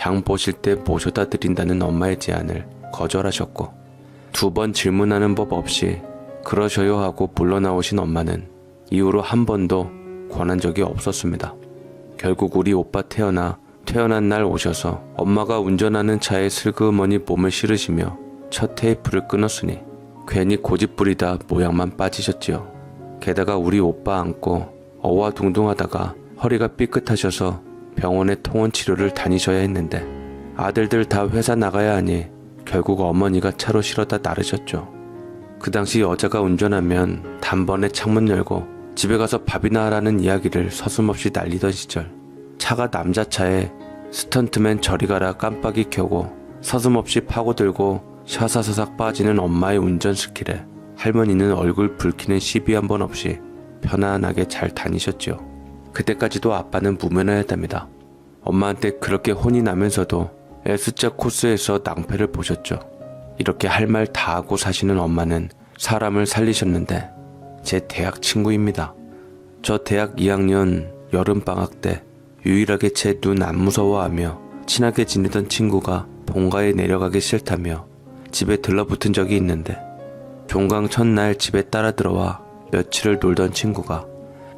장 보실 때 모셔다 드린다는 엄마의 제안을 거절하셨고 2번 질문하는 법 없이 그러셔요 하고 물러나오신 엄마는 이후로 한 번도 권한 적이 없었습니다. 결국 우리 오빠 태어난 날 오셔서 엄마가 운전하는 차에 슬그머니 몸을 실으시며 첫 테이프를 끊었으니 괜히 고집부리다 모양만 빠지셨지요. 게다가 우리 오빠 안고 어와둥둥하다가 허리가 삐끗하셔서 병원에 통원 치료를 다니셔야 했는데 아들들 다 회사 나가야 하니 결국 어머니가 차로 실어다 나르셨죠. 그 당시 여자가 운전하면 단번에 창문 열고 집에 가서 밥이나 하라는 이야기를 서슴없이 날리던 시절, 차가 남자 차에 스턴트맨 저리 가라 깜빡이 켜고 서슴없이 파고들고 샤사사삭 빠지는 엄마의 운전 스킬에 할머니는 얼굴 붉히는 시비 한 번 없이 편안하게 잘 다니셨지요. 그때까지도 아빠는 무면허였답니다. 엄마한테 그렇게 혼이 나면서도 S자 코스에서 낭패를 보셨죠. 이렇게 할 말 다 하고 사시는 엄마는 사람을 살리셨는데 제 대학 친구입니다. 저 대학 2학년 여름방학 때 유일하게 제 눈 안 무서워하며 친하게 지내던 친구가 본가에 내려가기 싫다며 집에 들러붙은 적이 있는데 종강 첫날 집에 따라 들어와 며칠을 놀던 친구가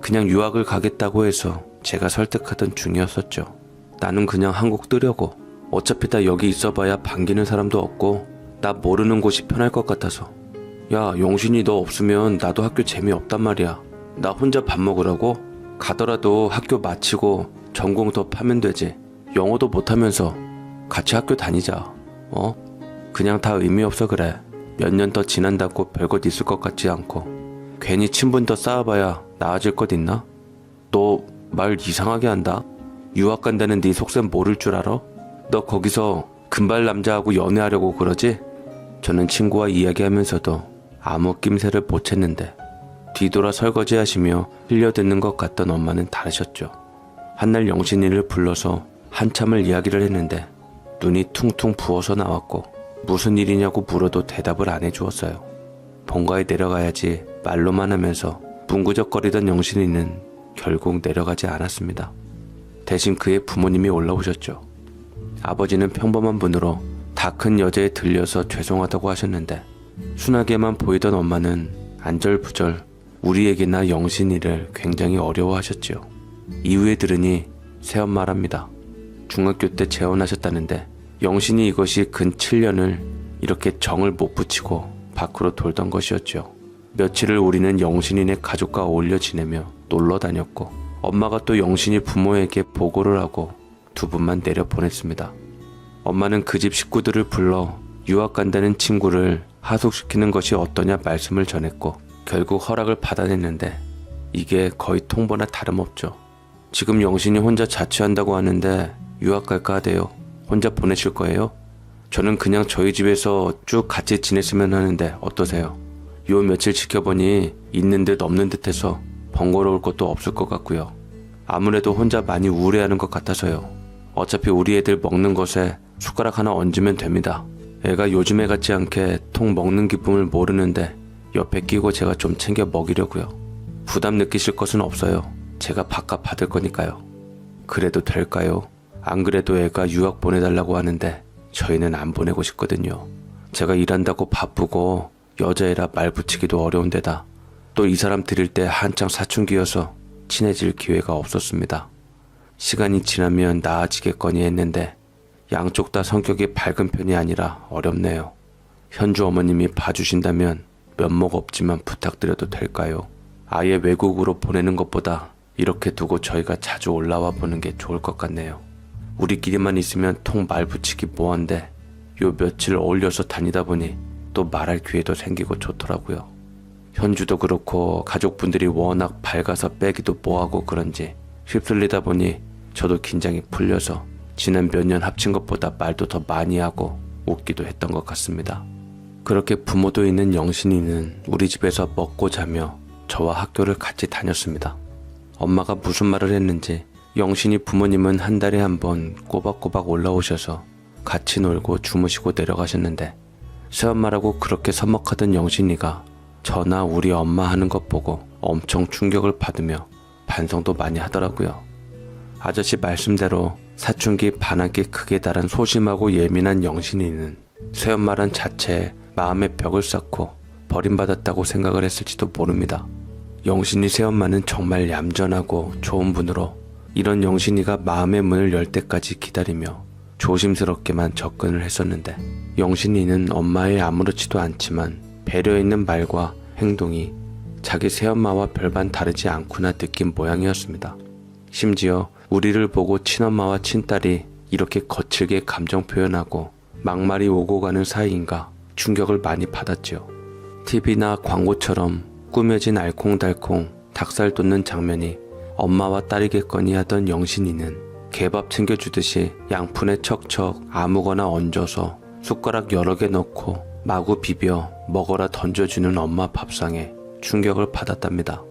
그냥 유학을 가겠다고 해서 제가 설득하던 중이었었죠. 나는 그냥 한국 뜨려고 어차피 다 여기 있어봐야 반기는 사람도 없고 나 모르는 곳이 편할 것 같아서. 야, 용신이 너 없으면 나도 학교 재미없단 말이야. 나 혼자 밥 먹으라고? 가더라도 학교 마치고 전공 더 파면 되지. 영어도 못하면서 같이 학교 다니자. 그냥 다 의미 없어 그래. 몇 년 더 지난다고 별것 있을 것 같지 않고 괜히 친분 더 쌓아봐야 나아질 것 있나? 너 말 이상하게 한다. 유학 간다는 네 속셈 모를 줄 알아? 너 거기서 금발 남자하고 연애하려고 그러지? 저는 친구와 이야기하면서도 아무 낌새를 못 챘는데 뒤돌아 설거지하시며 흘려듣는 것 같던 엄마는 다르셨죠. 한날 영신이를 불러서 한참을 이야기를 했는데 눈이 퉁퉁 부어서 나왔고 무슨 일이냐고 물어도 대답을 안 해주었어요. 본가에 내려가야지 말로만 하면서 뭉구적거리던 영신이는 결국 내려가지 않았습니다. 대신 그의 부모님이 올라오셨죠. 아버지는 평범한 분으로 다 큰 여자에 들려서 죄송하다고 하셨는데 순하게만 보이던 엄마는 안절부절 우리에게나 영신이를 굉장히 어려워하셨지요. 이후에 들으니 새엄마랍니다. 중학교 때 재혼하셨다는데 영신이 이것이 근 7년을 이렇게 정을 못 붙이고 밖으로 돌던 것이었죠. 며칠을 우리는 영신이네 가족과 어울려 지내며 놀러 다녔고 엄마가 또 영신이 부모에게 보고를 하고 두 분만 내려보냈습니다. 엄마는 그 집 식구들을 불러 유학 간다는 친구를 하숙시키는 것이 어떠냐 말씀을 전했고 결국 허락을 받아냈는데 이게 거의 통보나 다름없죠. 지금 영신이 혼자 자취한다고 하는데 유학 갈까 하대요. 혼자 보내실 거예요? 저는 그냥 저희 집에서 쭉 같이 지냈으면 하는데 어떠세요? 요 며칠 지켜보니 있는 듯 없는 듯 해서 번거로울 것도 없을 것 같고요. 아무래도 혼자 많이 우울해하는 것 같아서요. 어차피 우리 애들 먹는 것에 숟가락 하나 얹으면 됩니다. 애가 요즘에 같지 않게 통 먹는 기쁨을 모르는데 옆에 끼고 제가 좀 챙겨 먹이려고요. 부담 느끼실 것은 없어요. 제가 밥값 받을 거니까요. 그래도 될까요? 안 그래도 애가 유학 보내달라고 하는데 저희는 안 보내고 싶거든요. 제가 일한다고 바쁘고 여자애라 말 붙이기도 어려운데다 또 이 사람 들일 때 한창 사춘기여서 친해질 기회가 없었습니다. 시간이 지나면 나아지겠거니 했는데 양쪽 다 성격이 밝은 편이 아니라 어렵네요. 현주 어머님이 봐주신다면 면목 없지만 부탁드려도 될까요? 아예 외국으로 보내는 것보다 이렇게 두고 저희가 자주 올라와 보는 게 좋을 것 같네요. 우리끼리만 있으면 통 말 붙이기 뭐한데 요 며칠 어울려서 다니다 보니 또 말할 기회도 생기고 좋더라고요. 현주도 그렇고 가족분들이 워낙 밝아서 빼기도 뭐하고 그런지 휩쓸리다 보니 저도 긴장이 풀려서 지난 몇 년 합친 것보다 말도 더 많이 하고 웃기도 했던 것 같습니다. 그렇게 부모도 있는 영신이는 우리 집에서 먹고 자며 저와 학교를 같이 다녔습니다. 엄마가 무슨 말을 했는지 영신이 부모님은 한 달에 한 번 꼬박꼬박 올라오셔서 같이 놀고 주무시고 내려가셨는데 새엄마라고 그렇게 서먹하던 영신이가 저나 우리 엄마 하는 것 보고 엄청 충격을 받으며 반성도 많이 하더라고요. 아저씨 말씀대로 사춘기 반항기 크게 달한 소심하고 예민한 영신이는 새엄마란 자체에 마음의 벽을 쌓고 버림받았다고 생각을 했을지도 모릅니다. 영신이 새엄마는 정말 얌전하고 좋은 분으로 이런 영신이가 마음의 문을 열 때까지 기다리며 조심스럽게만 접근을 했었는데, 영신이는 엄마의 아무렇지도 않지만 배려 있는 말과 행동이 자기 새엄마와 별반 다르지 않구나 느낀 모양이었습니다. 심지어 우리를 보고 친엄마와 친딸이 이렇게 거칠게 감정 표현하고 막말이 오고 가는 사이인가 충격을 많이 받았지요. TV나 광고처럼 꾸며진 알콩달콩 닭살 돋는 장면이 엄마와 딸이겠거니 하던 영신이는 개밥 챙겨주듯이 양푼에 척척 아무거나 얹어서 숟가락 여러 개 넣고 마구 비벼 먹어라 던져주는 엄마 밥상에 충격을 받았답니다.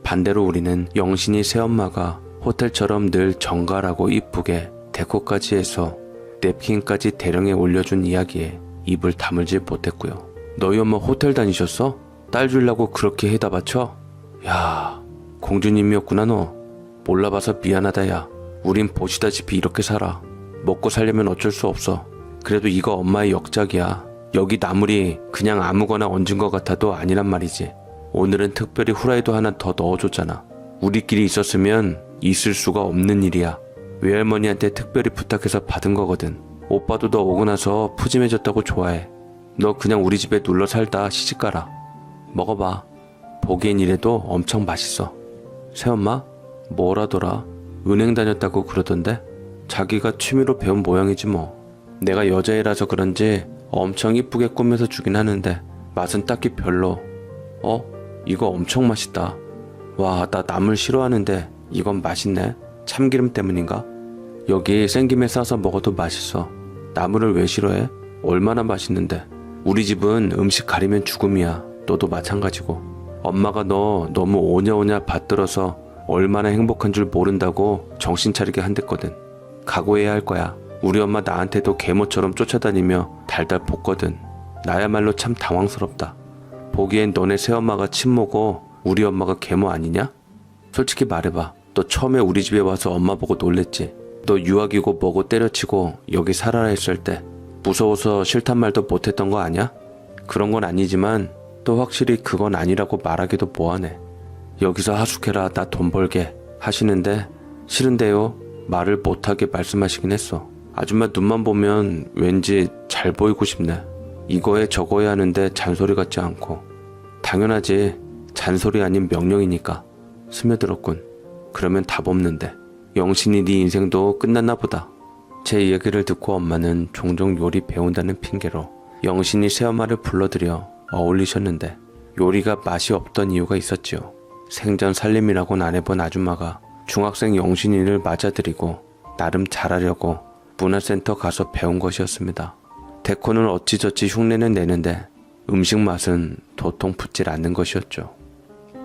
반대로 우리는 영신이 새엄마가 호텔처럼 늘 정갈하고 이쁘게 데코까지 해서 냅킨까지 대령에 올려준 이야기에 입을 다물지 못했고요. 너희 엄마 호텔 다니셨어? 딸 주려고 그렇게 해다 바쳐? 야, 공주님이었구나 너. 몰라봐서 미안하다 야. 우린 보시다시피 이렇게 살아. 먹고 살려면 어쩔 수 없어. 그래도 이거 엄마의 역작이야. 여기 나물이 그냥 아무거나 얹은 것 같아도 아니란 말이지. 오늘은 특별히 후라이도 하나 더 넣어줬잖아. 우리끼리 있었으면 있을 수가 없는 일이야. 외할머니한테 특별히 부탁해서 받은 거거든. 오빠도 너 오고 나서 푸짐해졌다고 좋아해. 너 그냥 우리 집에 눌러 살다 시집가라. 먹어봐. 보기엔 이래도 엄청 맛있어. 새엄마? 뭐라더라? 은행 다녔다고 그러던데? 자기가 취미로 배운 모양이지 뭐. 내가 여자애라서 그런지 엄청 이쁘게 꾸며서 주긴 하는데 맛은 딱히 별로. 이거 엄청 맛있다. 와, 나 나물 싫어하는데 이건 맛있네. 참기름 때문인가? 여기 생김에 싸서 먹어도 맛있어. 나물을 왜 싫어해? 얼마나 맛있는데. 우리 집은 음식 가리면 죽음이야. 너도 마찬가지고. 엄마가 너 너무 오냐오냐 받들어서 얼마나 행복한 줄 모른다고 정신 차리게 한댔거든. 각오해야 할 거야. 우리 엄마 나한테도 계모처럼 쫓아다니며 달달 볶거든. 나야말로 참 당황스럽다. 보기엔 너네 새엄마가 친모고 우리 엄마가 계모 아니냐? 솔직히 말해봐. 너 처음에 우리 집에 와서 엄마 보고 놀랬지? 너 유학이고 뭐고 때려치고 여기 살아라 했을 때 무서워서 싫단 말도 못했던 거 아냐? 그런 건 아니지만 또 확실히 그건 아니라고 말하기도 뭐하네. 여기서 하숙해라 나 돈 벌게 하시는데 싫은데요 말을 못하게 말씀하시긴 했어. 아줌마 눈만 보면 왠지 잘 보이고 싶네. 이거에 저거에 하는데 잔소리 같지 않고. 당연하지. 잔소리 아닌 명령이니까. 스며들었군. 그러면 답 없는데. 영신이 네 인생도 끝났나 보다. 제 이야기를 듣고 엄마는 종종 요리 배운다는 핑계로 영신이 새엄마를 불러들여 어울리셨는데 요리가 맛이 없던 이유가 있었지요. 생전 살림이라고는 안 해본 아줌마가 중학생 영신이를 맞아들이고 나름 잘하려고 문화센터 가서 배운 것이었습니다. 데코는 어찌저찌 흉내는 내는데 음식 맛은 도통 붙질 않는 것이었죠.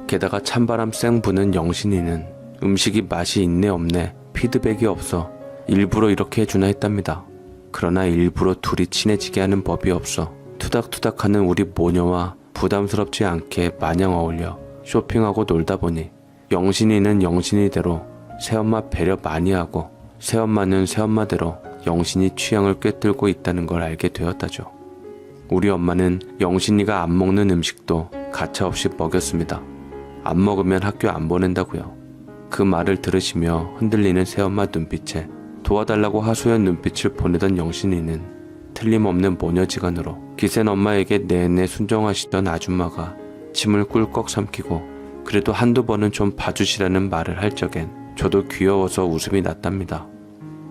게다가 찬바람 쌩 부는 영신이는 음식이 맛이 있네 없네 피드백이 없어 일부러 이렇게 해주나 했답니다. 그러나 일부러 둘이 친해지게 하는 법이 없어 투닥투닥하는 우리 모녀와 부담스럽지 않게 마냥 어울려 쇼핑하고 놀다 보니 영신이는 영신이대로 새엄마 배려 많이 하고 새엄마는 새엄마대로 영신이 취향을 꿰뚫고 있다는 걸 알게 되었다죠. 우리 엄마는 영신이가 안 먹는 음식도 가차없이 먹였습니다. 안 먹으면 학교 안 보낸다고요. 그 말을 들으시며 흔들리는 새엄마 눈빛에 도와달라고 하소연 눈빛을 보내던 영신이는 틀림없는 모녀지간으로 기센 엄마에게 내내 순종하시던 아줌마가 침을 꿀꺽 삼키고 그래도 한두 번은 좀 봐주시라는 말을 할 적엔 저도 귀여워서 웃음이 났답니다.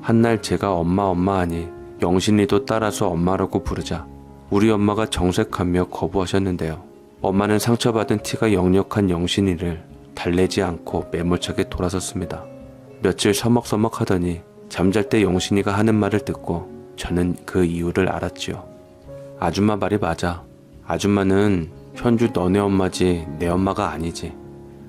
한날 제가 엄마 하니 영신이도 따라서 엄마라고 부르자 우리 엄마가 정색하며 거부하셨는데요. 엄마는 상처받은 티가 역력한 영신이를 달래지 않고 매몰차게 돌아섰습니다. 며칠 서먹서먹 하더니 잠잘 때 영신이가 하는 말을 듣고 저는 그 이유를 알았지요. 아줌마 말이 맞아. 아줌마는 현주 너네 엄마지 내 엄마가 아니지.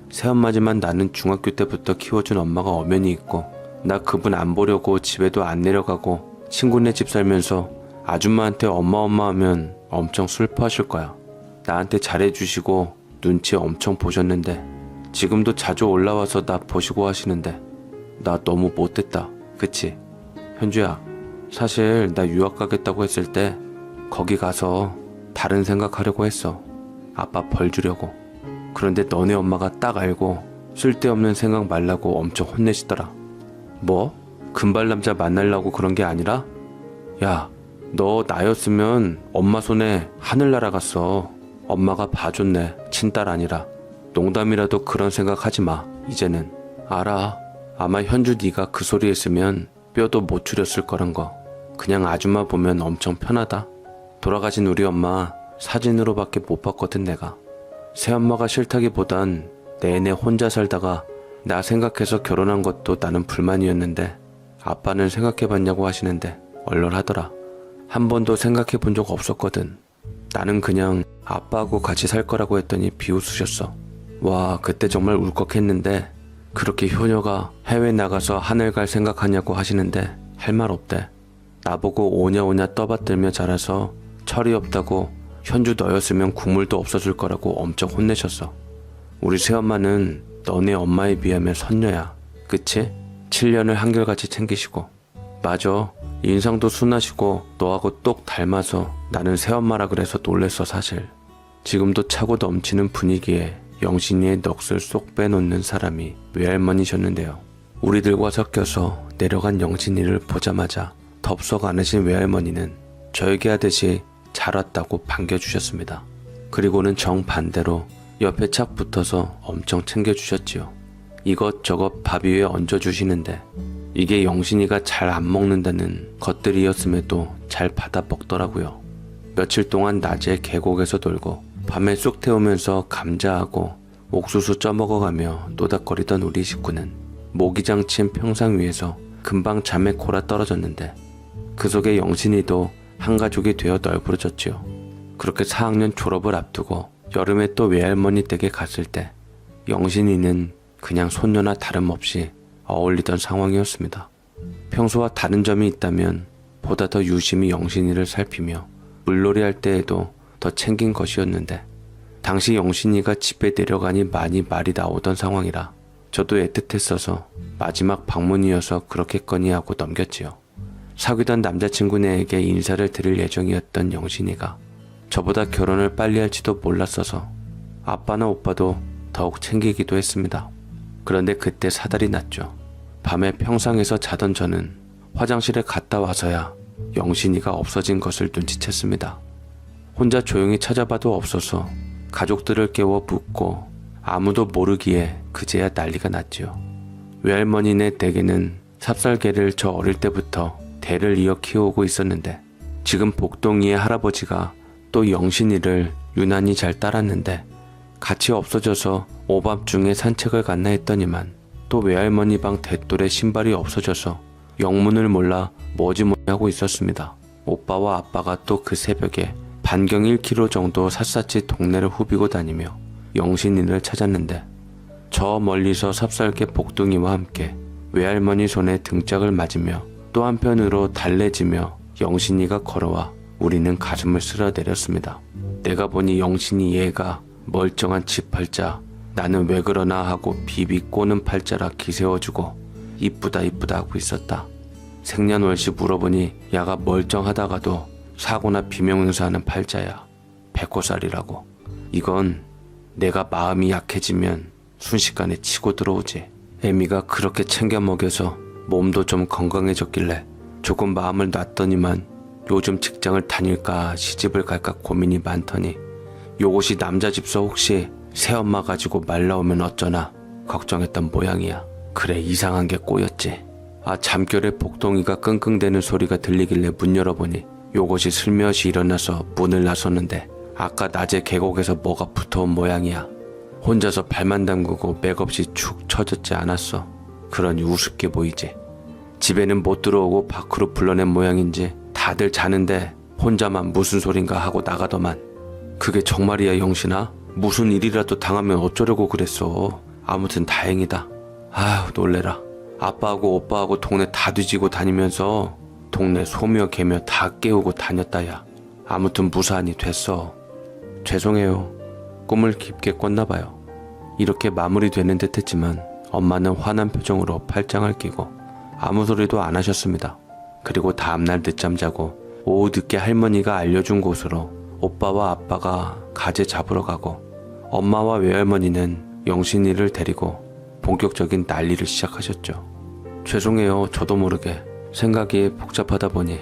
새엄마지만 나는 중학교 때부터 키워준 엄마가 엄연히 있고 나 그분 안 보려고 집에도 안 내려가고 친구네 집 살면서 아줌마한테 엄마 하면 엄청 슬퍼하실 거야. 나한테 잘해주시고 눈치 엄청 보셨는데 지금도 자주 올라와서 나 보시고 하시는데 나 너무 못됐다. 그치? 현주야, 사실 나 유학 가겠다고 했을 때 거기 가서 다른 생각하려고 했어. 아빠 벌 주려고. 그런데 너네 엄마가 딱 알고 쓸데없는 생각 말라고 엄청 혼내시더라. 뭐? 금발 남자 만나려고 그런 게 아니라? 야, 너 나였으면 엄마 손에 하늘 날아갔어. 엄마가 봐줬네. 친딸 아니라. 농담이라도 그런 생각 하지 마. 이제는. 알아. 아마 현주 네가 그 소리 했으면 뼈도 못 추렸을 거란 거. 그냥 아줌마 보면 엄청 편하다. 돌아가신 우리 엄마 사진으로밖에 못 봤거든 내가. 새엄마가 싫다기보단 내내 혼자 살다가 나 생각해서 결혼한 것도 나는 불만이었는데 아빠는 생각해봤냐고 하시는데 얼얼하더라. 한 번도 생각해본 적 없었거든. 나는 그냥 아빠하고 같이 살 거라고 했더니 비웃으셨어. 와, 그때 정말 울컥했는데 그렇게 효녀가 해외 나가서 하늘 갈 생각하냐고 하시는데 할 말 없대. 나보고 오냐오냐 떠받들며 자라서 철이 없다고 현주 너였으면 국물도 없어질 거라고 엄청 혼내셨어. 우리 새엄마는 너네 엄마에 비하면 선녀야. 그치? 7년을 한결같이 챙기시고. 맞아. 인상도 순하시고 너하고 똑 닮아서 나는 새엄마라 그래서 놀랬어 사실. 지금도 차고 넘치는 분위기에 영신이의 넋을 쏙 빼놓는 사람이 외할머니셨는데요. 우리들과 섞여서 내려간 영신이를 보자마자 덥석 안으신 외할머니는 저에게 하듯이 잘 왔다고 반겨주셨습니다. 그리고는 정반대로 옆에 착 붙어서 엄청 챙겨주셨지요. 이것저것 밥 위에 얹어주시는데 이게 영신이가 잘 안 먹는다는 것들이었음에도 잘 받아 먹더라고요. 며칠 동안 낮에 계곡에서 놀고 밤에 쑥 태우면서 감자하고 옥수수 쪄먹어가며 노닥거리던 우리 식구는 모기장 친 평상 위에서 금방 잠에 골아 떨어졌는데 그 속에 영신이도 한 가족이 되어 널브러졌지요. 그렇게 4학년 졸업을 앞두고 여름에 또 외할머니 댁에 갔을 때 영신이는 그냥 손녀나 다름없이 어울리던 상황이었습니다. 평소와 다른 점이 있다면 보다 더 유심히 영신이를 살피며 물놀이 할 때에도 더 챙긴 것이었는데 당시 영신이가 집에 내려가니 많이 말이 나오던 상황이라 저도 애틋했어서 마지막 방문이어서 그렇겠거니 하고 넘겼지요. 사귀던 남자친구네에게 인사를 드릴 예정이었던 영신이가 저보다 결혼을 빨리 할지도 몰랐어서 아빠나 오빠도 더욱 챙기기도 했습니다. 그런데 그때 사달이 났죠. 밤에 평상에서 자던 저는 화장실에 갔다 와서야 영신이가 없어진 것을 눈치챘습니다. 혼자 조용히 찾아봐도 없어서 가족들을 깨워 묻고 아무도 모르기에 그제야 난리가 났지요. 외할머니네 댁에는 삽살개를 저 어릴 때부터 대를 이어 키우고 있었는데 지금 복동이의 할아버지가 또 영신이를 유난히 잘 따랐는데 같이 없어져서 오밤중에 산책을 갔나 했더니만 또 외할머니 방 대돌에 신발이 없어져서 영문을 몰라 뭐지 하고 있었습니다. 오빠와 아빠가 또 그 새벽에 반경 1km 정도 샅샅이 동네를 후비고 다니며 영신이를 찾았는데 저 멀리서 삽살개 복둥이와 함께 외할머니 손에 등짝을 맞으며 또 한편으로 달래지며 영신이가 걸어와 우리는 가슴을 쓸어내렸습니다. 내가 보니 영신이 얘가 멀쩡한 집 팔자 나는 왜 그러나 하고 비비 꼬는 팔자라 기세워주고 이쁘다 이쁘다 하고 있었다. 생년월시 물어보니 야가 멀쩡하다가도 사고나 비명행사하는 팔자야. 백호살이라고. 이건 내가 마음이 약해지면 순식간에 치고 들어오지. 애미가 그렇게 챙겨 먹여서 몸도 좀 건강해졌길래 조금 마음을 놨더니만 요즘 직장을 다닐까 시집을 갈까 고민이 많더니 요것이 남자 집서 혹시 새엄마 가지고 말 나오면 어쩌나 걱정했던 모양이야. 그래 이상한 게 꼬였지. 잠결에 복동이가 끙끙대는 소리가 들리길래 문 열어보니 요것이 슬며시 일어나서 문을 나섰는데 아까 낮에 계곡에서 뭐가 붙어온 모양이야. 혼자서 발만 담그고 맥없이 축 처졌지 않았어. 그러니 우습게 보이지. 집에는 못 들어오고 밖으로 불러낸 모양인지 다들 자는데 혼자만 무슨 소린가 하고 나가더만. 그게 정말이야 영신아? 무슨 일이라도 당하면 어쩌려고 그랬어. 아무튼 다행이다. 아휴 놀래라. 아빠하고 오빠하고 동네 다 뒤지고 다니면서 동네 소며 개며 다 깨우고 다녔다야. 아무튼 무사하니 됐어. 죄송해요. 꿈을 깊게 꿨나봐요. 이렇게 마무리되는 듯 했지만 엄마는 화난 표정으로 팔짱을 끼고 아무 소리도 안 하셨습니다. 그리고 다음날 늦잠 자고 오후 늦게 할머니가 알려준 곳으로 오빠와 아빠가 가재 잡으러 가고 엄마와 외할머니는 영신이를 데리고 본격적인 난리를 시작하셨죠. 죄송해요. 저도 모르게 생각이 복잡하다 보니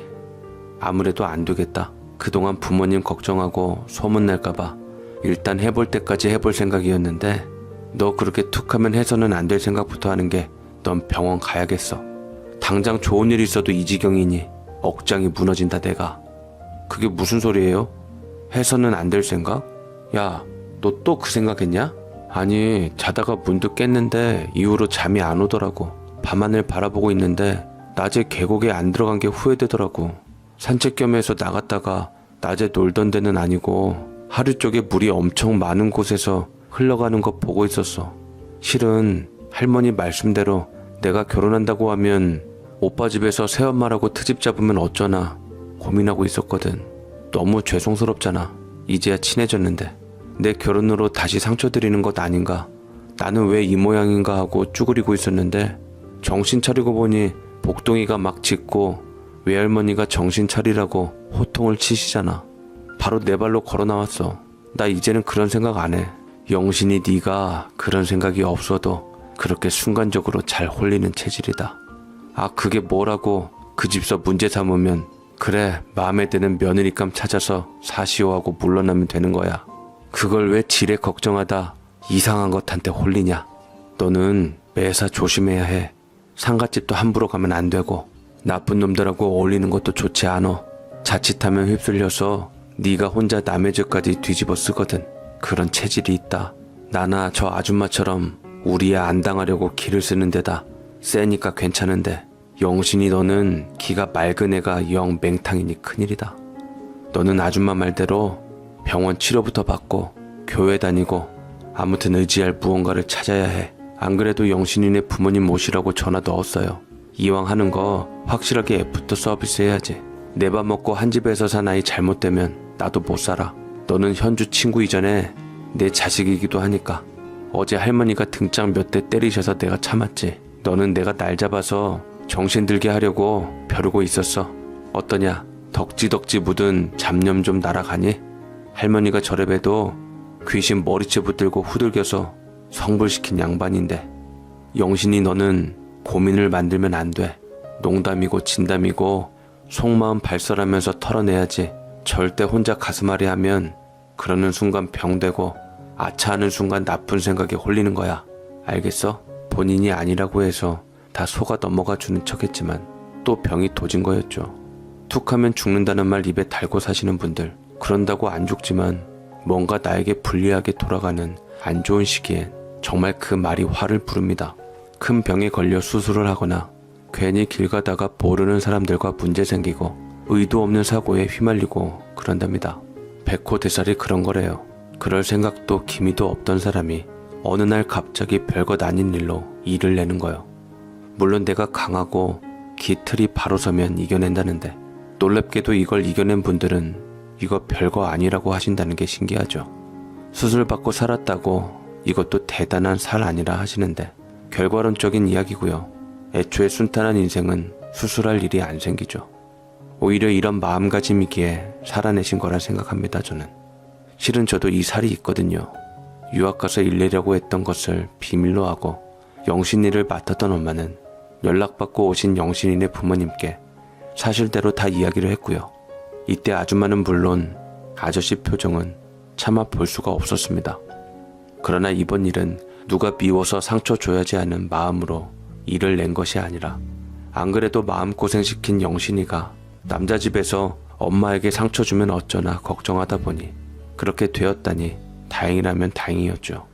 아무래도 안 되겠다. 그동안 부모님 걱정하고 소문날까봐 일단 해볼 때까지 해볼 생각이었는데 너 그렇게 툭하면 해서는 안 될 생각부터 하는 게 넌 병원 가야겠어. 당장 좋은 일 있어도 이 지경이니 억장이 무너진다 내가. 그게 무슨 소리예요? 해서는 안 될 생각? 야, 너 또 그 생각했냐? 아니, 자다가 문득 깼는데 이후로 잠이 안 오더라고. 밤하늘 바라보고 있는데 낮에 계곡에 안 들어간 게 후회되더라고. 산책 겸 해서 나갔다가 낮에 놀던 데는 아니고 하류 쪽에 물이 엄청 많은 곳에서 흘러가는 거 보고 있었어. 실은 할머니 말씀대로 내가 결혼한다고 하면 오빠 집에서 새엄마라고 트집 잡으면 어쩌나 고민하고 있었거든. 너무 죄송스럽잖아. 이제야 친해졌는데 내 결혼으로 다시 상처 드리는 것 아닌가. 나는 왜 이 모양인가 하고 쭈그리고 있었는데 정신 차리고 보니 복동이가 막 짖고 외할머니가 정신 차리라고 호통을 치시잖아. 바로 내 발로 걸어 나왔어. 나 이제는 그런 생각 안 해. 영신이 네가 그런 생각이 없어도 그렇게 순간적으로 잘 홀리는 체질이다. 아, 그게 뭐라고 그 집서 문제 삼으면 그래 마음에 드는 며느리감 찾아서 사시오하고 물러나면 되는 거야. 그걸 왜 지레 걱정하다 이상한 것한테 홀리냐. 너는 매사 조심해야 해. 상갓집도 함부로 가면 안 되고 나쁜 놈들하고 어울리는 것도 좋지 않아. 자칫하면 휩쓸려서 네가 혼자 남의 죄까지 뒤집어 쓰거든. 그런 체질이 있다. 나나 저 아줌마처럼 우리 애 안 당하려고 기를 쓰는 데다 세니까 괜찮은데 영신이 너는 기가 맑은 애가 영 맹탕이니 큰일이다. 너는 아줌마 말대로 병원 치료부터 받고 교회 다니고 아무튼 의지할 무언가를 찾아야 해. 안 그래도 영신이네 부모님 모시라고 전화 넣었어요. 이왕 하는 거 확실하게 애프터 서비스 해야지. 내 밥 먹고 한 집에서 산 아이 잘못되면 나도 못 살아. 너는 현주 친구 이전에 내 자식이기도 하니까. 어제 할머니가 등짝 몇 대 때리셔서 내가 참았지. 너는 내가 날 잡아서 정신 들게 하려고 벼르고 있었어. 어떠냐? 덕지덕지 묻은 잡념 좀 날아가니? 할머니가 저래 봬도 귀신 머리채 붙들고 후들겨서 성불시킨 양반인데 영신이 너는 고민을 만들면 안 돼. 농담이고 진담이고 속마음 발설하면서 털어내야지. 절대 혼자 가슴앓이 하면 그러는 순간 병되고 아차하는 순간 나쁜 생각에 홀리는 거야. 알겠어? 본인이 아니라고 해서 다 속아 넘어가 주는 척했지만 또 병이 도진 거였죠. 툭하면 죽는다는 말 입에 달고 사시는 분들, 그런다고 안 죽지만 뭔가 나에게 불리하게 돌아가는 안 좋은 시기엔 정말 그 말이 화를 부릅니다. 큰 병에 걸려 수술을 하거나 괜히 길 가다가 모르는 사람들과 문제 생기고 의도 없는 사고에 휘말리고 그런답니다. 백호대살이 그런 거래요. 그럴 생각도 기미도 없던 사람이 어느 날 갑자기 별것 아닌 일로 일을 내는 거요. 물론 내가 강하고 기틀이 바로 서면 이겨낸다는데 놀랍게도 이걸 이겨낸 분들은 이거 별거 아니라고 하신다는 게 신기하죠. 수술받고 살았다고 이것도 대단한 살 아니라 하시는데 결과론적인 이야기고요. 애초에 순탄한 인생은 수술할 일이 안 생기죠. 오히려 이런 마음가짐이기에 살아내신 거라 생각합니다. 저는. 실은 저도 이 살이 있거든요. 유학 가서 일 내려고 했던 것을 비밀로 하고 영신이를 맡았던 엄마는 연락받고 오신 영신이네 부모님께 사실대로 다 이야기를 했고요. 이때 아줌마는 물론 아저씨 표정은 차마 볼 수가 없었습니다. 그러나 이번 일은 누가 미워서 상처 줘야지 하는 마음으로 일을 낸 것이 아니라 안 그래도 마음고생시킨 영신이가 남자 집에서 엄마에게 상처 주면 어쩌나 걱정하다 보니 그렇게 되었다니 다행이라면 다행이었죠.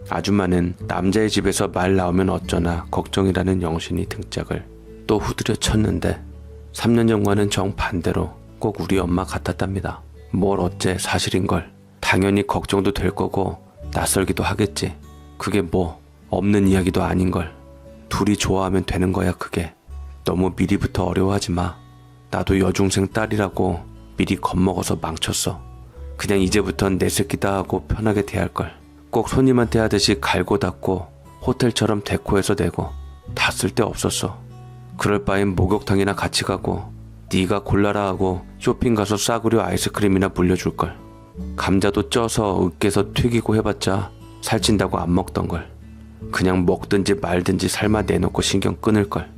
아줌마는 남자의 집에서 말 나오면 어쩌나 걱정이라는 영신이 등짝을 또 후드려 쳤는데 3년 전과는 정반대로 꼭 우리 엄마 같았답니다. 뭘 어째 사실인걸. 당연히 걱정도 될 거고 낯설기도 하겠지. 그게 뭐 없는 이야기도 아닌걸. 둘이 좋아하면 되는 거야 그게. 너무 미리부터 어려워하지 마. 나도 여중생 딸이라고 미리 겁먹어서 망쳤어. 그냥 이제부턴 내 새끼다 하고 편하게 대할걸. 꼭 손님한테 하듯이 갈고 닦고 호텔처럼 데코해서 내고 다 쓸데 없었어. 그럴 바엔 목욕탕이나 같이 가고 네가 골라라 하고 쇼핑 가서 싸구려 아이스크림이나 물려줄걸. 감자도 쪄서 으깨서 튀기고 해봤자 살찐다고 안 먹던걸. 그냥 먹든지 말든지 삶아 내놓고 신경 끊을걸.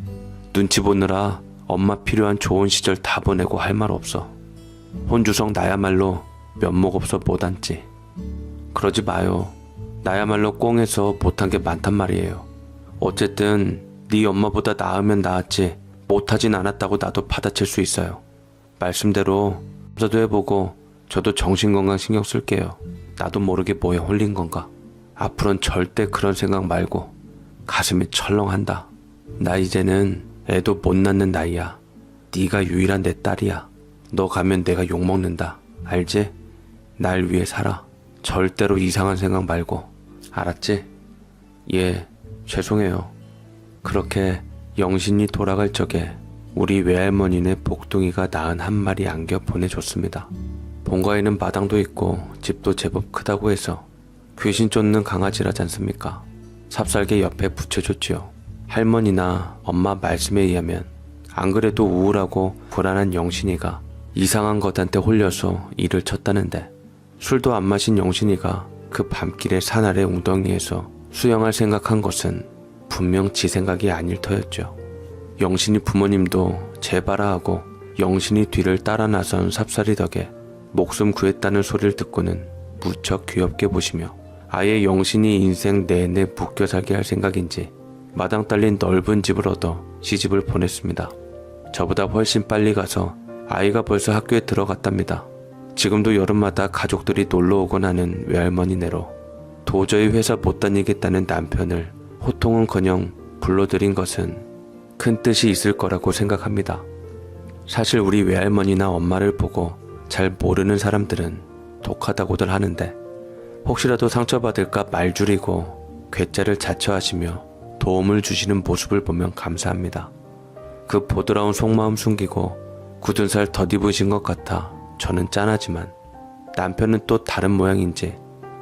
눈치 보느라 엄마 필요한 좋은 시절 다 보내고 할 말 없어. 혼주성 나야말로 면목 없어 못 앉지. 그러지 마요. 나야말로 꽁해서 못한 게 많단 말이에요. 어쨌든 네 엄마보다 나으면 나았지 못하진 않았다고 나도 받아칠 수 있어요. 말씀대로 검사도 해보고 저도 정신건강 신경 쓸게요. 나도 모르게 뭐에 홀린 건가. 앞으로는 절대 그런 생각 말고. 가슴이 철렁한다. 나 이제는 애도 못 낳는 나이야. 네가 유일한 내 딸이야. 너 가면 내가 욕먹는다. 알지? 날 위해 살아. 절대로 이상한 생각 말고. 알았지? 예, 죄송해요. 그렇게 영신이 돌아갈 적에 우리 외할머니네 복둥이가 낳은 한 마리 안겨 보내줬습니다. 본가에는 마당도 있고 집도 제법 크다고 해서 귀신 쫓는 강아지라지 않습니까? 삽살개 옆에 붙여줬지요. 할머니나 엄마 말씀에 의하면 안 그래도 우울하고 불안한 영신이가 이상한 것한테 홀려서 일을 쳤다는데, 술도 안 마신 영신이가 그 밤길의 산 아래 웅덩이에서 수영할 생각한 것은 분명 지 생각이 아닐 터였죠. 영신이 부모님도 제발아 하고 영신이 뒤를 따라 나선 삽살이 덕에 목숨 구했다는 소리를 듣고는 무척 귀엽게 보시며 아예 영신이 인생 내내 묶여 살게 할 생각인지 마당 딸린 넓은 집을 얻어 시집을 보냈습니다. 저보다 훨씬 빨리 가서 아이가 벌써 학교에 들어갔답니다. 지금도 여름마다 가족들이 놀러오곤 하는 외할머니네로 도저히 회사 못 다니겠다는 남편을 호통은커녕 불러들인 것은 큰 뜻이 있을 거라고 생각합니다. 사실 우리 외할머니나 엄마를 보고 잘 모르는 사람들은 독하다고들 하는데, 혹시라도 상처받을까 말 줄이고 괴짜를 자처하시며 도움을 주시는 모습을 보면 감사합니다. 그 보드라운 속마음 숨기고 굳은 살 덧입으신 것 같아 저는 짠하지만, 남편은 또 다른 모양인지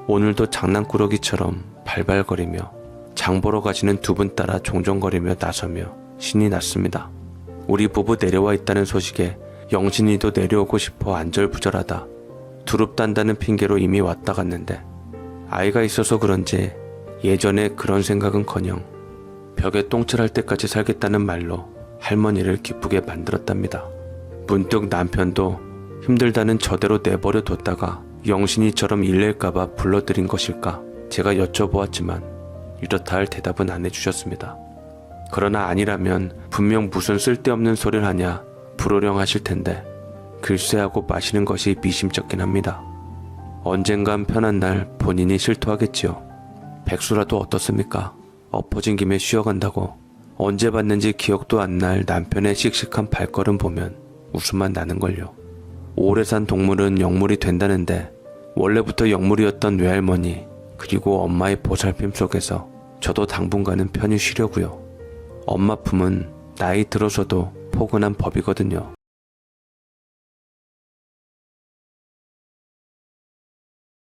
오늘도 장난꾸러기처럼 발발거리며 장 보러 가시는 두 분 따라 종종거리며 나서며 신이 났습니다. 우리 부부 내려와 있다는 소식에 영신이도 내려오고 싶어 안절부절하다 두릅단다는 핑계로 이미 왔다 갔는데, 아이가 있어서 그런지 예전에 그런 생각은커녕 벽에 똥칠할 때까지 살겠다는 말로 할머니를 기쁘게 만들었답니다. 문득 남편도 힘들다는 저대로 내버려 뒀다가 영신이처럼 일낼까봐 불러들인 것일까 제가 여쭤보았지만 이렇다 할 대답은 안 해주셨습니다. 그러나 아니라면 분명 무슨 쓸데없는 소리를 하냐 불호령 하실 텐데, 글쎄 하고 마시는 것이 미심쩍긴 합니다. 언젠간 편한 날 본인이 실토하겠지요. 백수라도 어떻습니까? 엎어진 김에 쉬어간다고. 언제 봤는지 기억도 안 날 남편의 씩씩한 발걸음 보면 웃음만 나는걸요. 오래 산 동물은 영물이 된다는데, 원래부터 영물이었던 외할머니 그리고 엄마의 보살핌 속에서 저도 당분간은 편히 쉬려고요. 엄마 품은 나이 들어서도 포근한 법이거든요.